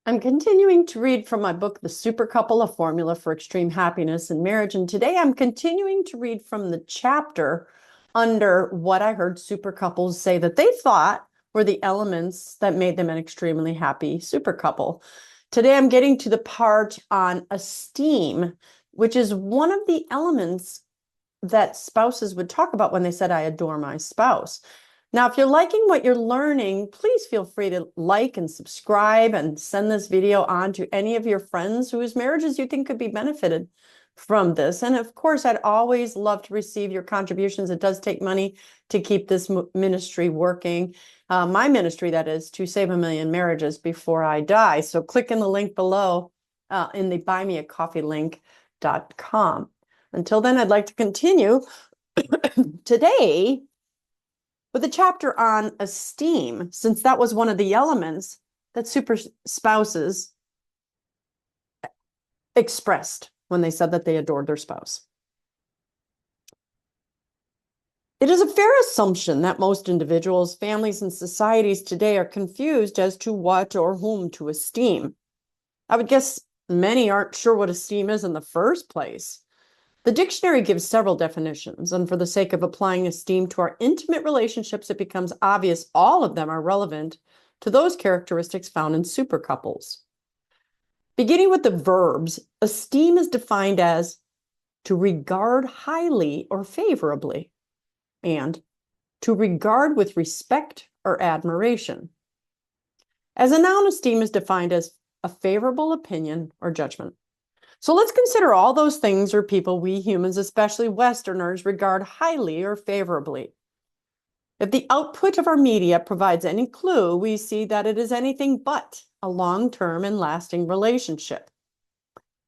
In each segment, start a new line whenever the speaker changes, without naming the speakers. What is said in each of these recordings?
I'm continuing to read from my book, The Super Couple, A Formula for Extreme Happiness in Marriage. And today I'm continuing to read from the chapter under what I heard super couples say that they thought were the elements that made them an extremely happy super couple. Today I'm getting to the part on esteem, which is one of the elements that spouses would talk about when they said, I adore my spouse. Now, if you're liking what you're learning, please feel free to like and subscribe and send this video on to any of your friends whose marriages you think could be benefited from this. And of course, I'd always love to receive your contributions. It does take money to keep this ministry working. My ministry, that is, to save 1 million marriages before I die. So click in the link below in the buymeacoffeelink.com. Until then, I'd like to continue today with a chapter on esteem, since that was one of the elements that super spouses expressed when they said that they adored their spouse. It is a fair assumption that most individuals, families, and societies today are confused as to what or whom to esteem. I would guess many aren't sure what esteem is in the first place. The dictionary gives several definitions, and for the sake of applying esteem to our intimate relationships, it becomes obvious all of them are relevant to those characteristics found in super couples. Beginning with the verbs, esteem is defined as to regard highly or favorably, and to regard with respect or admiration. As a noun, esteem is defined as a favorable opinion or judgment. So let's consider all those things or people we humans, especially Westerners, regard highly or favorably. If the output of our media provides any clue, we see that it is anything but a long-term and lasting relationship.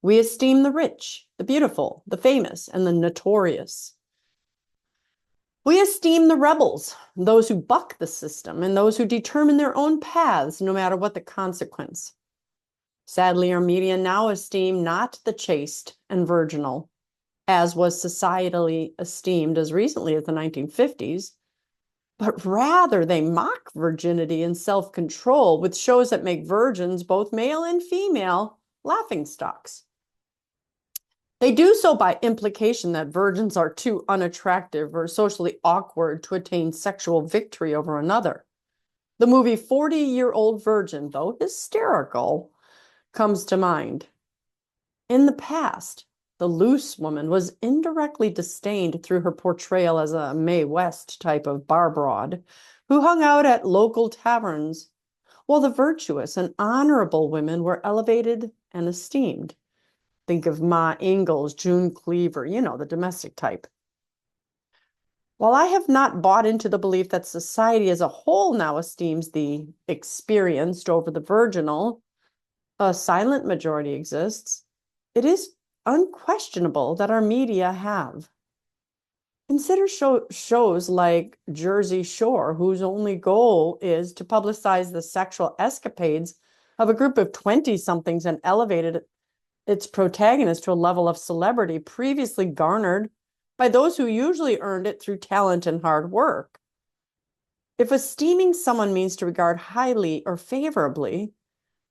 We esteem the rich, the beautiful, the famous, and the notorious. We esteem the rebels, those who buck the system, and those who determine their own paths, no matter what the consequence. Sadly, our media now esteem not the chaste and virginal, as was societally esteemed as recently as the 1950s, but rather they mock virginity and self-control with shows that make virgins, both male and female, laughingstocks. They do so by implication that virgins are too unattractive or socially awkward to attain sexual victory over another. The movie 40-Year-Old Virgin, though hysterical, comes to mind. In the past, the loose woman was indirectly disdained through her portrayal as a Mae West type of bar broad who hung out at local taverns, while the virtuous and honorable women were elevated and esteemed. Think of Ma Ingalls, June Cleaver, the domestic type. While I have not bought into the belief that society as a whole now esteems the experienced over the virginal, a silent majority exists, it is unquestionable that our media have. Consider shows like Jersey Shore, whose only goal is to publicize the sexual escapades of a group of 20-somethings and elevated its protagonist to a level of celebrity previously garnered by those who usually earned it through talent and hard work. If esteeming someone means to regard highly or favorably,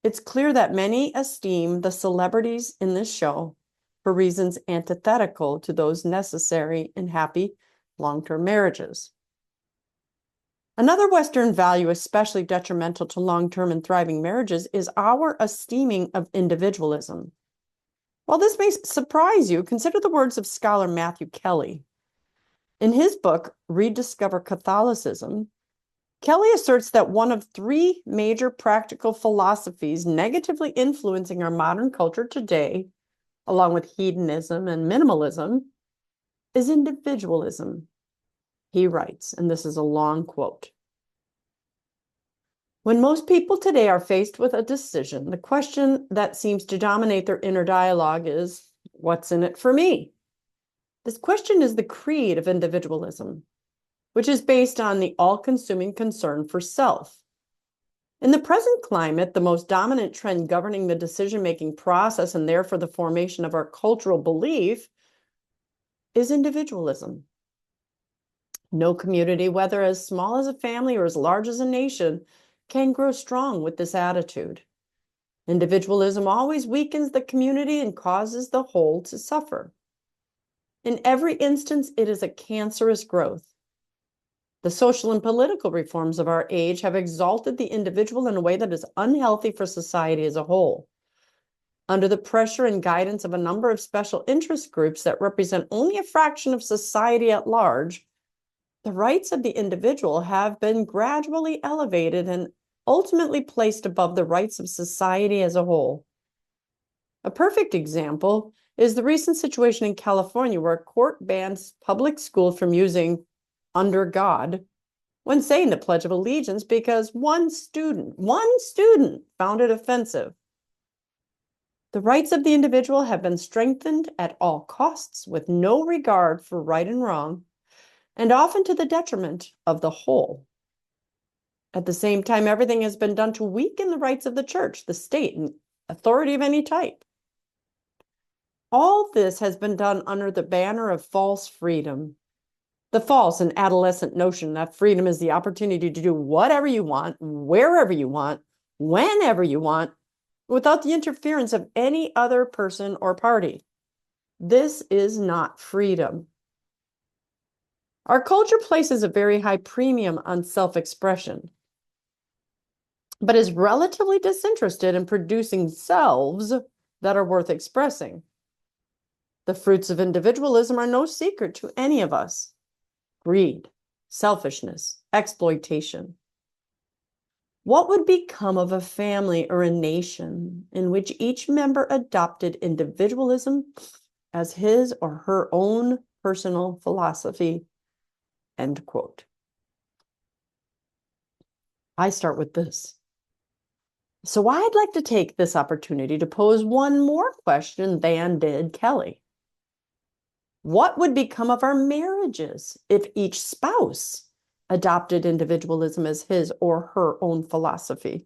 it's clear that many esteem the celebrities in this show for reasons antithetical to those necessary in happy long-term marriages. Another Western value especially detrimental to long-term and thriving marriages is our esteeming of individualism. While this may surprise you, consider the words of scholar Matthew Kelly. In his book, Rediscover Catholicism, Kelly asserts that one of 3 major practical philosophies negatively influencing our modern culture today, along with hedonism and minimalism, is individualism. He writes, and this is a long quote, "When most people today are faced with a decision, the question that seems to dominate their inner dialogue is, what's in it for me? This question is the creed of individualism, which is based on the all-consuming concern for self. In the present climate, the most dominant trend governing the decision-making process and therefore the formation of our cultural belief is individualism. No community, whether as small as a family or as large as a nation, can grow strong with this attitude. Individualism always weakens the community and causes the whole to suffer. In every instance, it is a cancerous growth. The social and political reforms of our age have exalted the individual in a way that is unhealthy for society as a whole. Under the pressure and guidance of a number of special interest groups that represent only a fraction of society at large, the rights of the individual have been gradually elevated and ultimately placed above the rights of society as a whole. A perfect example is the recent situation in California where a court bans public school from using "under God" when saying the Pledge of Allegiance because one student found it offensive. The rights of the individual have been strengthened at all costs with no regard for right and wrong, and often to the detriment of the whole. At the same time, everything has been done to weaken the rights of the church, the state, and authority of any type. All this has been done under the banner of false freedom. The false and adolescent notion that freedom is the opportunity to do whatever you want, wherever you want, whenever you want, without the interference of any other person or party. This is not freedom. Our culture places a very high premium on self-expression, but is relatively disinterested in producing selves that are worth expressing. The fruits of individualism are no secret to any of us: greed, selfishness, exploitation. What would become of a family or a nation in which each member adopted individualism as his or her own personal philosophy? End quote. I start with this. So I'd like to take this opportunity to pose one more question than did Kelly. What would become of our marriages if each spouse adopted individualism as his or her own philosophy?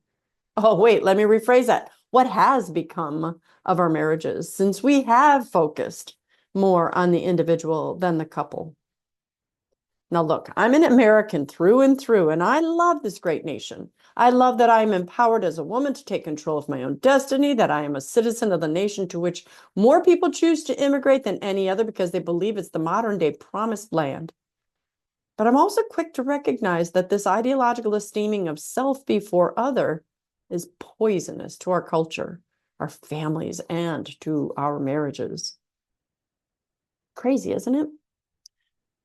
Oh, wait, let me rephrase that. What has become of our marriages since we have focused more on the individual than the couple? Now, look, I'm an American through and through, and I love this great nation. I love that I am empowered as a woman to take control of my own destiny, that I am a citizen of the nation to which more people choose to immigrate than any other because they believe it's the modern day promised land. But I'm also quick to recognize that this ideological esteeming of self before other is poisonous to our culture, our families, and to our marriages. Crazy, isn't it?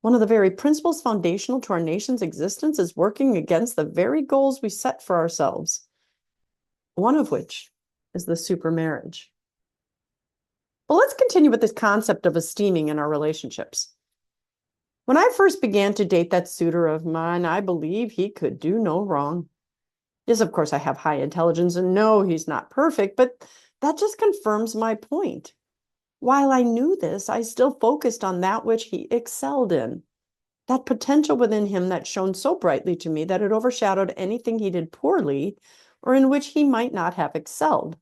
One of the very principles foundational to our nation's existence is working against the very goals we set for ourselves, one of which is the supermarriage. Well, let's continue with this concept of esteeming in our relationships. When I first began to date that suitor of mine, I believe he could do no wrong. Yes, of course, I have high intelligence, and no, he's not perfect, but that just confirms my point. While I knew this, I still focused on that which he excelled in, that potential within him that shone so brightly to me that it overshadowed anything he did poorly or in which he might not have excelled.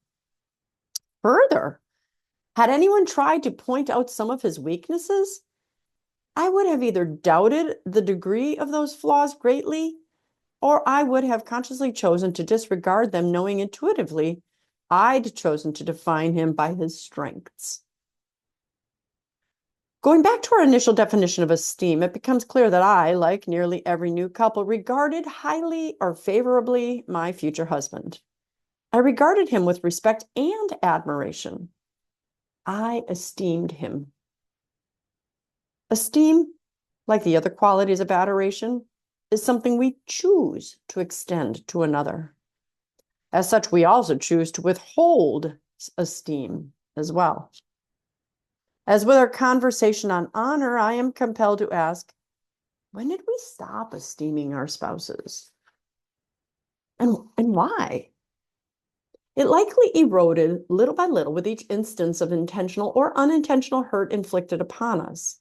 Further, had anyone tried to point out some of his weaknesses, I would have either doubted the degree of those flaws greatly, or I would have consciously chosen to disregard them, knowing intuitively I'd chosen to define him by his strengths. Going back to our initial definition of esteem, it becomes clear that I, like nearly every new couple, regarded highly or favorably my future husband. I regarded him with respect and admiration. I esteemed him. Esteem, like the other qualities of adoration, is something we choose to extend to another. As such, we also choose to withhold esteem as well. As with our conversation on honor, I am compelled to ask, when did we stop esteeming our spouses? And why? It likely eroded little by little with each instance of intentional or unintentional hurt inflicted upon us.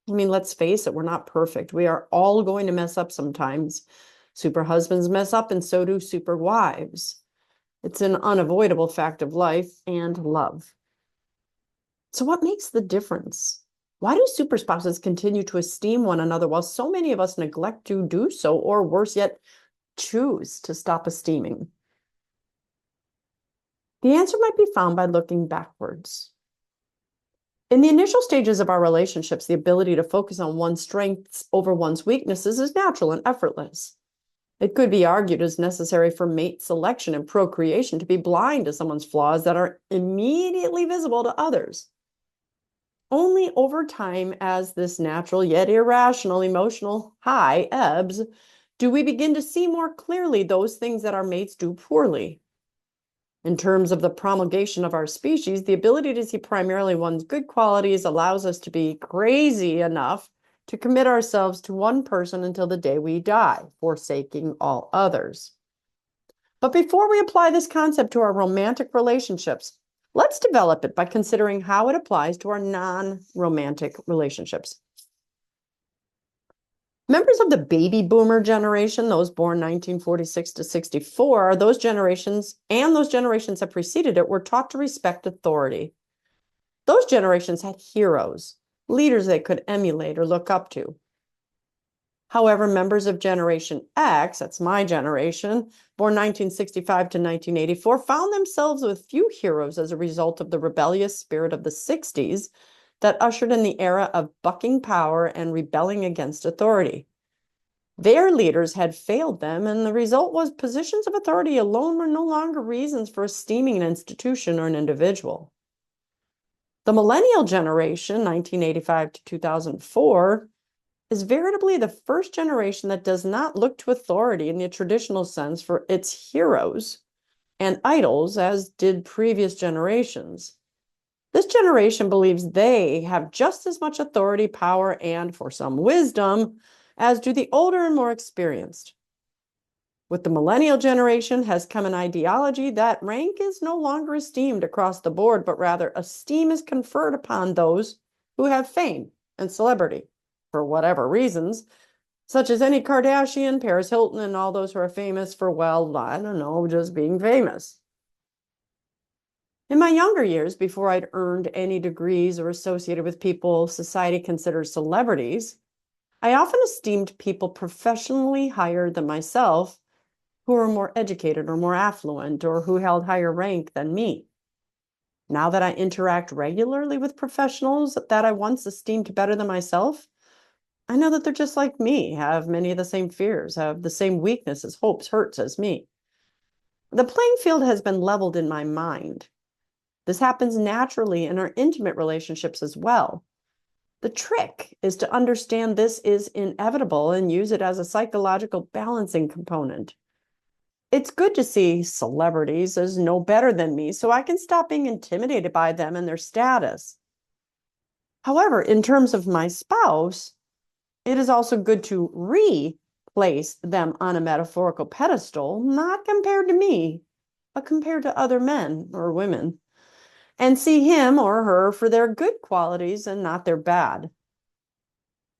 I mean, let's face it, we're not perfect. We are all going to mess up sometimes. Super husbands mess up, and so do super wives. It's an unavoidable fact of life and love. So what makes the difference? Why do super spouses continue to esteem one another while so many of us neglect to do so, or worse yet, choose to stop esteeming? The answer might be found by looking backwards. In the initial stages of our relationships, the ability to focus on one's strengths over one's weaknesses is natural and effortless. It could be argued as necessary for mate selection and procreation to be blind to someone's flaws that are immediately visible to others. Only over time, as this natural yet irrational emotional high ebbs, do we begin to see more clearly those things that our mates do poorly. In terms of the promulgation of our species, the ability to see primarily one's good qualities allows us to be crazy enough to commit ourselves to one person until the day we die, forsaking all others. But before we apply this concept to our romantic relationships, let's develop it by considering how it applies to our non-romantic relationships. Members of the baby boomer generation, those born 1946 to 64, those generations that preceded it were taught to respect authority. Those generations had heroes, leaders they could emulate or look up to. However, members of Generation X, that's my generation, born 1965 to 1984, found themselves with few heroes as a result of the rebellious spirit of the 60s that ushered in the era of bucking power and rebelling against authority. Their leaders had failed them, and the result was positions of authority alone were no longer reasons for esteeming an institution or an individual. The millennial generation, 1985 to 2004, is veritably the first generation that does not look to authority in the traditional sense for its heroes and idols, as did previous generations. This generation believes they have just as much authority, power, and, for some, wisdom as do the older and more experienced. With the millennial generation has come an ideology that rank is no longer esteemed across the board, but rather esteem is conferred upon those who have fame and celebrity, for whatever reasons, such as any Kardashian, Paris Hilton, and all those who are famous for, well, I don't know, just being famous. In my younger years, before I'd earned any degrees or associated with people society considers celebrities, I often esteemed people professionally higher than myself who were more educated or more affluent or who held higher rank than me. Now that I interact regularly with professionals that I once esteemed better than myself, I know that they're just like me, have many of the same fears, have the same weaknesses, hopes, hurts as me. The playing field has been leveled in my mind. This happens naturally in our intimate relationships as well. The trick is to understand this is inevitable and use it as a psychological balancing component. It's good to see celebrities as no better than me, so I can stop being intimidated by them and their status. However, in terms of my spouse, it is also good to replace them on a metaphorical pedestal, not compared to me, but compared to other men or women, and see him or her for their good qualities and not their bad.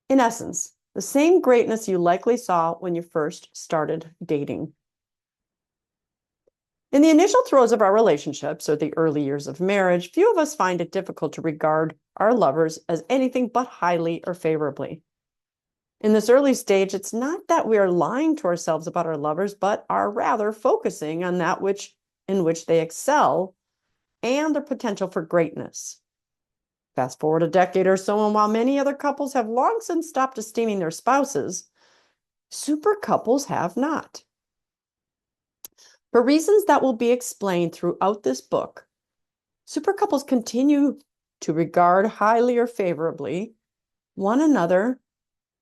In essence, the same greatness you likely saw when you first started dating. In the initial throes of our relationships or the early years of marriage, few of us find it difficult to regard our lovers as anything but highly or favorably. In this early stage, it's not that we are lying to ourselves about our lovers, but are rather focusing on that in which they excel and their potential for greatness. Fast forward a decade or so, and while many other couples have long since stopped esteeming their spouses, super couples have not. For reasons that will be explained throughout this book, super couples continue to regard highly or favorably one another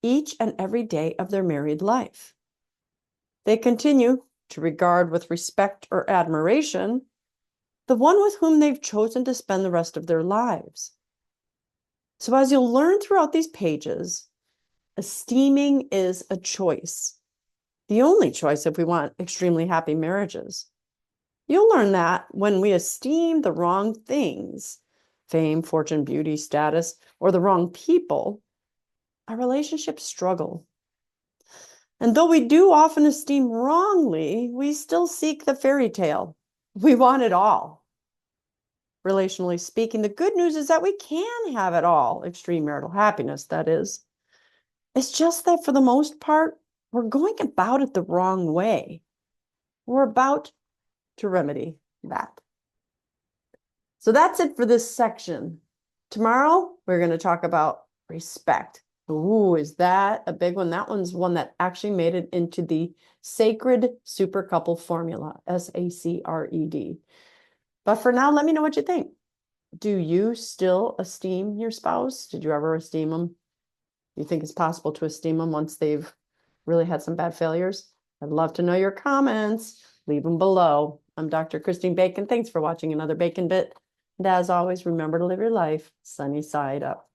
each and every day of their married life. They continue to regard with respect or admiration the one with whom they've chosen to spend the rest of their lives. So as you'll learn throughout these pages, esteeming is a choice. The only choice if we want extremely happy marriages. You'll learn that when we esteem the wrong things, fame, fortune, beauty, status, or the wrong people, our relationships struggle. And though we do often esteem wrongly, we still seek the fairy tale. We want it all. Relationally speaking, the good news is that we can have it all, extreme marital happiness, that is. It's just that for the most part, we're going about it the wrong way. We're about to remedy that. So that's it for this section. Tomorrow, we're going to talk about respect. Ooh, is that a big one? That one's one that actually made it into the sacred super couple formula, SACRED. But for now, let me know what you think. Do you still esteem your spouse? Did you ever esteem them? Do you think it's possible to esteem them once they've really had some bad failures? I'd love to know your comments. Leave them below. I'm Dr. Christine Bacon. Thanks for watching another Bacon Bit. And as always, remember to live your life sunny side up.